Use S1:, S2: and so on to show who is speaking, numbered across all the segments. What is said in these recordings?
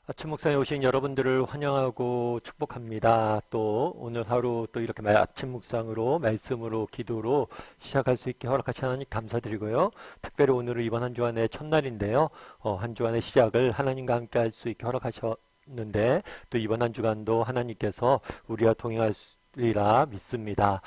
S1: 아침 묵상에 오신 여러분들을 환영하고 축복합니다. 또 오늘 하루 또 이렇게 아침 묵상으로 말씀으로 기도로 시작할 수 있게 허락하신 하나님 감사드리고요. 특별히 오늘은 이번 한 주간의 첫날인데요. 한 주간의 시작을 하나님과 함께 할 수 있게 허락하셨는데 또 이번 한 주간도 하나님께서 우리와 동행할 리라 믿습니다.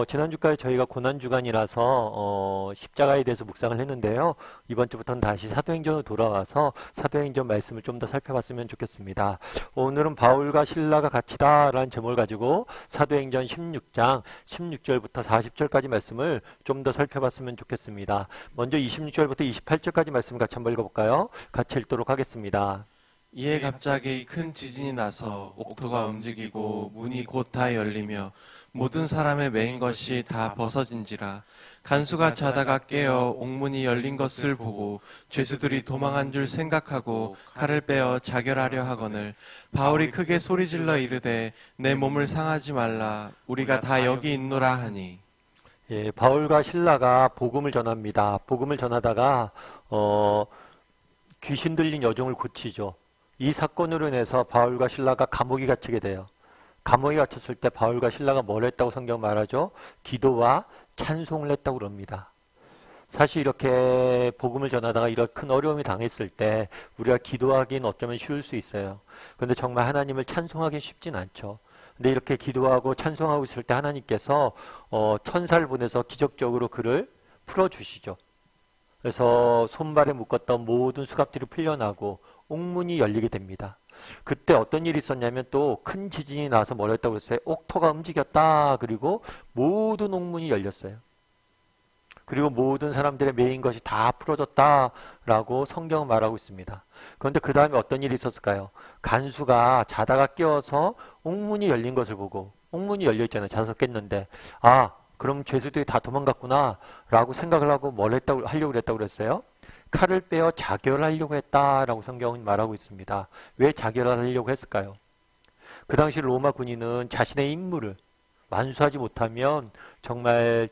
S1: 지난주까지 저희가 고난주간이라서 십자가에 대해서 묵상을 했는데요. 이번 주부터는 다시 사도행전으로 돌아와서 사도행전 말씀을 좀 더 살펴봤으면 좋겠습니다. 오늘은 바울과 실라가 같이다 라는 제목을 가지고 사도행전 16장 16절부터 40절까지 말씀을 좀 더 살펴봤으면 좋겠습니다. 먼저 26절부터 28절까지 말씀 같이 한번 읽어볼까요? 같이 읽도록 하겠습니다.
S2: 이에 갑자기 큰 지진이 나서 옥토가 움직이고 문이 곧 다 열리며 모든 사람의 매인 것이 다 벗어진지라. 간수가 자다가 깨어 옥문이 열린 것을 보고 죄수들이 도망한 줄 생각하고 칼을 빼어 자결하려 하거늘 바울이 크게 소리질러 이르되 내 몸을 상하지 말라. 우리가 다 여기 있노라 하니.
S1: 예, 바울과 실라가 복음을 전합니다. 복음을 전하다가 귀신 들린 여종을 고치죠. 이 사건으로 인해서 바울과 실라가 감옥에 갇히게 돼요. 감옥에 갇혔을 때 바울과 실라가 뭘 했다고 성경 말하죠? 기도와 찬송을 했다고 그럽니다. 사실 이렇게 복음을 전하다가 이런 큰 어려움이 당했을 때 우리가 기도하기는 어쩌면 쉬울 수 있어요. 그런데 정말 하나님을 찬송하기는 쉽진 않죠. 근데 이렇게 기도하고 찬송하고 있을 때 하나님께서 천사를 보내서 기적적으로 그를 풀어주시죠. 그래서 손발에 묶었던 모든 수갑들이 풀려나고 옥문이 열리게 됩니다. 그때 어떤 일이 있었냐면 또 큰 지진이 나서 뭐랬다고 그랬어요? 옥토가 움직였다. 그리고 모든 옥문이 열렸어요. 그리고 모든 사람들의 메인 것이 다 풀어졌다라고 성경은 말하고 있습니다. 그런데 그 다음에 어떤 일이 있었을까요? 간수가 자다가 깨어서 옥문이 열린 것을 보고 옥문이 열려 있잖아요. 자서 깼는데 그럼 죄수들이 다 도망갔구나 라고 생각을 하고 하려고 그랬다고 그랬어요? 칼을 빼어 자결하려고 했다라고 성경은 말하고 있습니다. 왜 자결하려고 했을까요? 그 당시 로마 군인은 자신의 임무를 완수하지 못하면 정말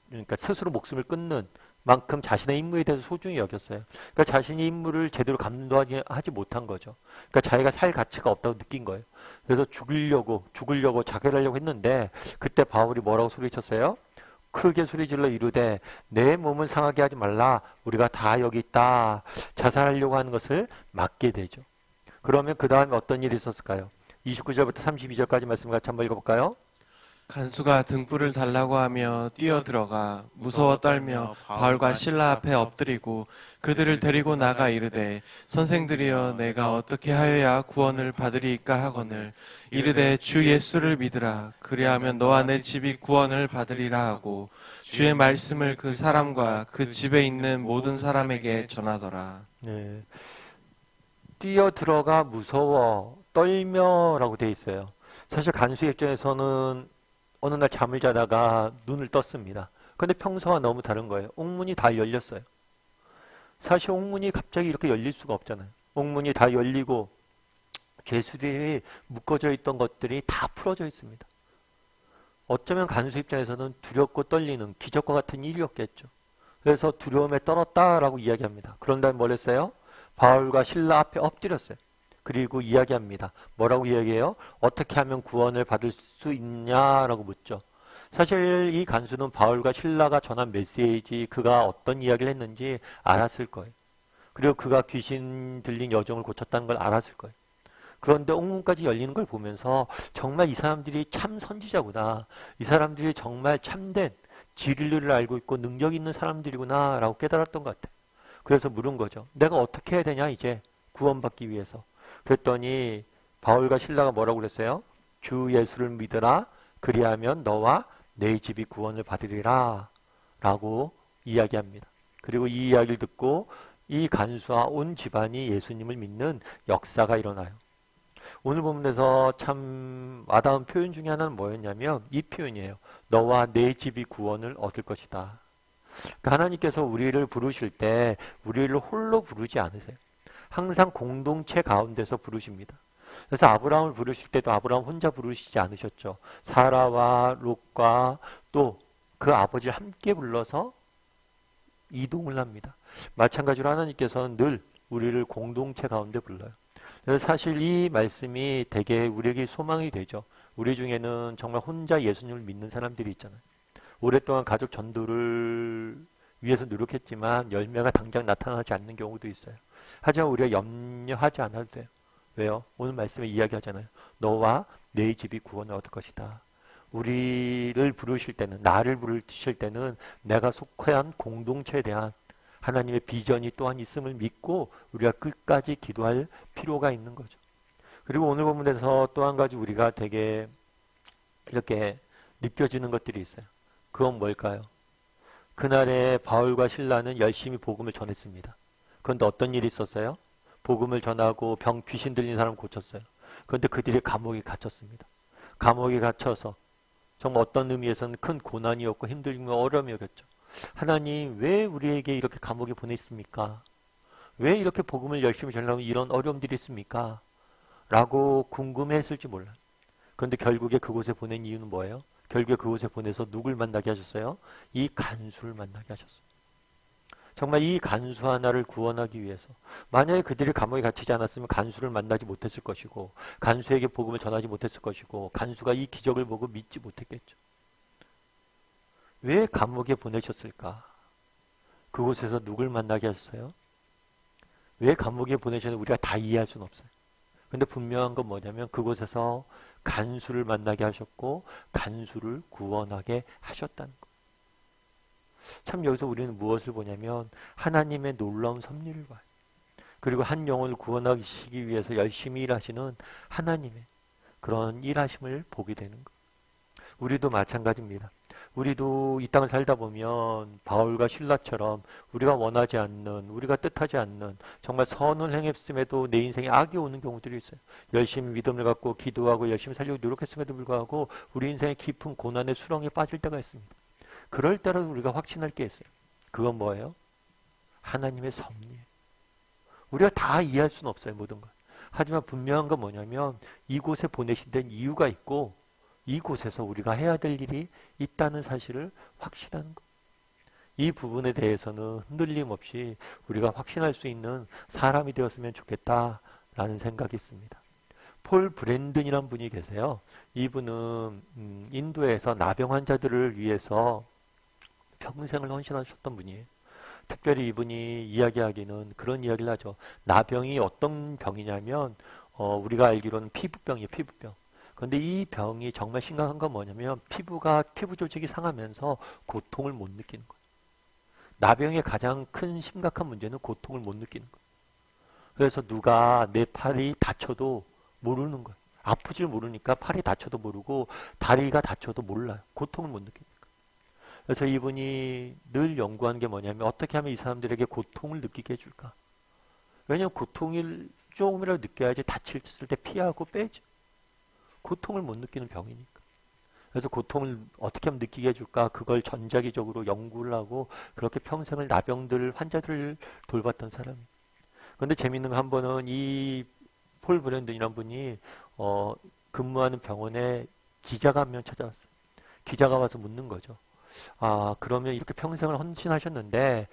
S1: 그러니까 스스로 목숨을 끊는 만큼 자신의 임무에 대해서 소중히 여겼어요. 그러니까 자신이 임무를 제대로 감당하지 못한 거죠. 그러니까 자기가 살 가치가 없다고 느낀 거예요. 그래서 죽으려고 자결하려고 했는데 그때 바울이 뭐라고 소리쳤어요? 크게 소리질러 이르되 내 몸을 상하게 하지 말라. 우리가 다 여기 있다. 자살하려고 하는 것을 막게 되죠. 그러면 그 다음에 어떤 일이 있었을까요? 29절부터 32절까지 말씀 같이 한번 읽어볼까요?
S2: 간수가 등불을 달라고 하며 뛰어들어가 무서워 떨며 바울과 실라 앞에 엎드리고 그들을 데리고 나가 이르되 선생들이여 내가 어떻게 하여야 구원을 받으리이까 하거늘 이르되 주 예수를 믿으라. 그리하면 너와 내 집이 구원을 받으리라 하고 주의 말씀을 그 사람과 그 집에 있는 모든 사람에게 전하더라.
S1: 네. 뛰어들어가 무서워 떨며라고 돼 있어요. 사실 간수의 입장에서는 어느 날 잠을 자다가 눈을 떴습니다. 근데 평소와 너무 다른 거예요. 옥문이 다 열렸어요. 사실 옥문이 갑자기 이렇게 열릴 수가 없잖아요. 옥문이 다 열리고 죄수들이 묶어져 있던 것들이 다 풀어져 있습니다. 어쩌면 간수 입장에서는 두렵고 떨리는 기적과 같은 일이었겠죠. 그래서 두려움에 떨었다라고 이야기합니다. 그런 다음에 뭘 했어요? 바울과 실라 앞에 엎드렸어요. 그리고 이야기합니다. 뭐라고 이야기해요? 어떻게 하면 구원을 받을 수 있냐라고 묻죠. 사실 이 간수는 바울과 실라가 전한 메시지, 그가 어떤 이야기를 했는지 알았을 거예요. 그리고 그가 귀신 들린 여종을 고쳤다는 걸 알았을 거예요. 그런데 옥문까지 열리는 걸 보면서 정말 이 사람들이 참 선지자구나. 이 사람들이 정말 참된 진리를 알고 있고 능력 있는 사람들이구나 라고 깨달았던 것 같아요. 그래서 물은 거죠. 내가 어떻게 해야 되냐 이제 구원받기 위해서. 그랬더니 바울과 실라가 뭐라고 그랬어요? 주 예수를 믿으라. 그리하면 너와 내 집이 구원을 받으리라 라고 이야기합니다. 그리고 이 이야기를 듣고 이 간수와 온 집안이 예수님을 믿는 역사가 일어나요. 오늘 본문에서 참 와닿은 표현 중에 하나는 뭐였냐면 이 표현이에요. 너와 내 집이 구원을 얻을 것이다. 그러니까 하나님께서 우리를 부르실 때 우리를 홀로 부르지 않으세요. 항상 공동체 가운데서 부르십니다. 그래서 아브라함을 부르실 때도 아브라함 혼자 부르시지 않으셨죠. 사라와 롯과 또 그 아버지를 함께 불러서 이동을 합니다. 마찬가지로 하나님께서는 늘 우리를 공동체 가운데 불러요. 그래서 사실 이 말씀이 되게 우리에게 소망이 되죠. 우리 중에는 정말 혼자 예수님을 믿는 사람들이 있잖아요. 오랫동안 가족 전도를 위해서 노력했지만 열매가 당장 나타나지 않는 경우도 있어요. 하지만 우리가 염려하지 않아도 돼요. 왜요? 오늘 말씀에 이야기하잖아요. 너와 네 집이 구원을 얻을 것이다. 우리를 부르실 때는, 나를 부르실 때는 내가 속한 공동체에 대한 하나님의 비전이 또한 있음을 믿고 우리가 끝까지 기도할 필요가 있는 거죠. 그리고 오늘 본문에서 또 한 가지 우리가 되게 이렇게 느껴지는 것들이 있어요. 그건 뭘까요? 그날에 바울과 실라는 열심히 복음을 전했습니다. 그런데 어떤 일이 있었어요? 복음을 전하고 귀신 들린 사람 고쳤어요. 그런데 그들이 감옥에 갇혔습니다. 감옥에 갇혀서 정말 어떤 의미에서는 큰 고난이었고 힘들고 어려움이었죠. 하나님 왜 우리에게 이렇게 감옥에 보냈습니까? 왜 이렇게 복음을 열심히 전하면 이런 어려움들이 있습니까? 라고 궁금해했을지 몰라요. 그런데 결국에 그곳에 보낸 이유는 뭐예요? 결국에 그곳에 보내서 누굴 만나게 하셨어요? 이 간수를 만나게 하셨어요. 정말 이 간수 하나를 구원하기 위해서 만약에 그들이 감옥에 갇히지 않았으면 간수를 만나지 못했을 것이고 간수에게 복음을 전하지 못했을 것이고 간수가 이 기적을 보고 믿지 못했겠죠. 왜 감옥에 보내셨을까? 그곳에서 누굴 만나게 하셨어요? 왜 감옥에 보내셨는지 우리가 다 이해할 수는 없어요. 근데 분명한 건 뭐냐면 그곳에서 간수를 만나게 하셨고 간수를 구원하게 하셨다는 거. 참 여기서 우리는 무엇을 보냐면 하나님의 놀라운 섭리를 봐요. 그리고 한 영혼을 구원하시기 위해서 열심히 일하시는 하나님의 그런 일하심을 보게 되는 거. 우리도 마찬가지입니다. 우리도 이 땅을 살다 보면 바울과 실라처럼 우리가 원하지 않는, 우리가 뜻하지 않는 정말 선을 행했음에도 내 인생에 악이 오는 경우들이 있어요. 열심히 믿음을 갖고 기도하고 열심히 살려고 노력했음에도 불구하고 우리 인생의 깊은 고난의 수렁에 빠질 때가 있습니다. 그럴 때라도 우리가 확신할 게 있어요. 그건 뭐예요? 하나님의 섭리예요. 우리가 다 이해할 수는 없어요, 모든 걸. 하지만 분명한 건 뭐냐면 이곳에 보내신 데는 이유가 있고 이곳에서 우리가 해야 될 일이 있다는 사실을 확신하는 것. 이 부분에 대해서는 흔들림 없이 우리가 확신할 수 있는 사람이 되었으면 좋겠다라는 생각이 있습니다. 폴 브랜든이라는 분이 계세요. 이분은 인도에서 나병 환자들을 위해서 평생을 헌신하셨던 분이에요. 특별히 이분이 이야기하기는 그런 이야기를 하죠. 나병이 어떤 병이냐면 우리가 알기로는 피부병이에요. 피부병. 그런데 이 병이 정말 심각한 건 뭐냐면 피부 조직이 상하면서 고통을 못 느끼는 거예요. 나병의 가장 큰 심각한 문제는 고통을 못 느끼는 거예요. 그래서 누가 내 팔이 다쳐도 모르는 거예요. 아프질 모르니까 팔이 다쳐도 모르고 다리가 다쳐도 몰라요. 고통을 못 느끼니까. 그래서 이분이 늘 연구한 게 뭐냐면 어떻게 하면 이 사람들에게 고통을 느끼게 해줄까? 왜냐하면 고통을 조금이라도 느껴야지 다칠 때 피하고 빼죠. 고통을 못 느끼는 병이니까. 그래서 고통을 어떻게 하면 느끼게 해줄까? 그걸 전자기적으로 연구를 하고 그렇게 평생을 나병들, 환자들을 돌봤던 사람이에요. 그런데 재밌는 거 한 번은 이 폴 브랜든이라는 분이 근무하는 병원에 기자가 한 명 찾아왔어요. 기자가 와서 묻는 거죠. 아, 그러면 이렇게 평생을 헌신하셨는데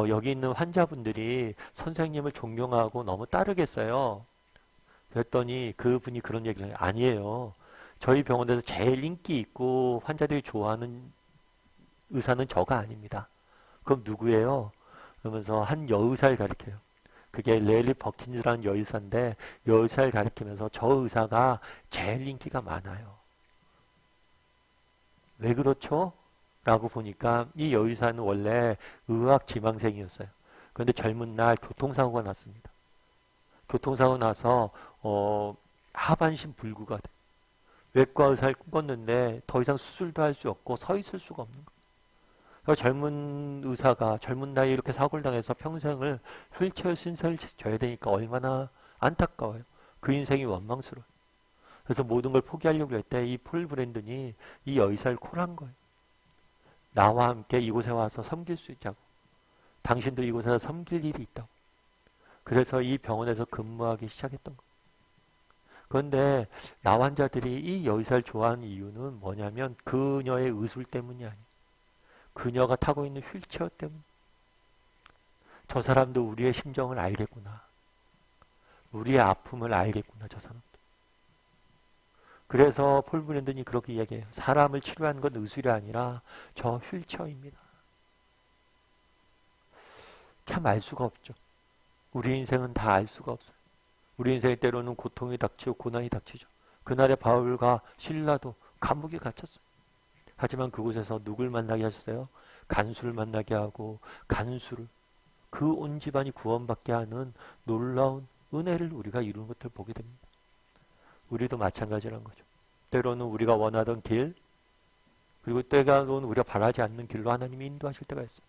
S1: 여기 있는 환자분들이 선생님을 존경하고 너무 따르겠어요. 그랬더니 그분이 그런 얘기를 해요. 아니에요. 저희 병원에서 제일 인기 있고 환자들이 좋아하는 의사는 저가 아닙니다. 그럼 누구예요? 그러면서 한 여의사를 가리켜요. 그게 레리 버킨즈라는 여의사인데 여의사를 가리키면서 저 의사가 제일 인기가 많아요. 왜 그렇죠? 라고 보니까 이 여의사는 원래 의학 지망생이었어요. 그런데 젊은 날 교통사고가 났습니다. 교통사고 나서 하반신 불구가 돼. 외과 의사를 꿈꿨는데 더 이상 수술도 할 수 없고 서 있을 수가 없는 거예요. 그러니까 젊은 의사가 젊은 나이에 이렇게 사고를 당해서 평생을 휠체어 신세를 져야 되니까 얼마나 안타까워요. 그 인생이 원망스러워요. 그래서 모든 걸 포기하려고 할 때 이 폴 브랜든이 이 여의사를 콜한 거예요. 나와 함께 이곳에 와서 섬길 수 있자고. 당신도 이곳에서 섬길 일이 있다고. 그래서 이 병원에서 근무하기 시작했던 거예요. 그런데 나 환자들이 이 여의사를 좋아하는 이유는 뭐냐면 그녀의 의술 때문이 아니에요. 그녀가 타고 있는 휠체어 때문. 저 사람도 우리의 심정을 알겠구나. 우리의 아픔을 알겠구나, 저 사람도. 그래서 폴 브랜든이 그렇게 이야기해요. 사람을 치료하는 건 의술이 아니라 저 휠체어입니다. 참 알 수가 없죠. 우리 인생은 다 알 수가 없어요. 우리 인생에 때로는 고통이 닥치고 고난이 닥치죠. 그날의 바울과 실라도 감옥에 갇혔어요. 하지만 그곳에서 누굴 만나게 하셨어요? 간수를 만나게 하고 간수를 그 온 집안이 구원받게 하는 놀라운 은혜를 우리가 이루는 것을 보게 됩니다. 우리도 마찬가지라는 거죠. 때로는 우리가 원하던 길, 그리고 때로는 우리가 바라지 않는 길로 하나님이 인도하실 때가 있어요.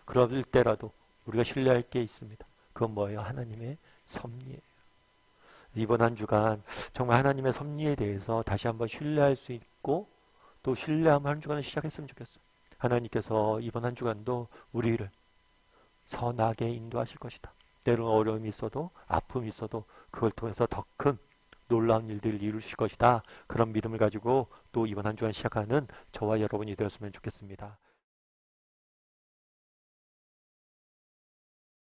S1: 그럴 때라도 우리가 신뢰할 게 있습니다. 그건 뭐예요? 하나님의 섭리예요. 이번 한 주간 정말 하나님의 섭리에 대해서 다시 한번 신뢰할 수 있고 또 신뢰하면 한 주간을 시작했으면 좋겠어요. 하나님께서 이번 한 주간도 우리를 선하게 인도하실 것이다. 때로는 어려움이 있어도 아픔이 있어도 그걸 통해서 더 큰 놀라운 일들을 이루실 것이다. 그런 믿음을 가지고 또 이번 한 주간 시작하는 저와 여러분이 되었으면 좋겠습니다.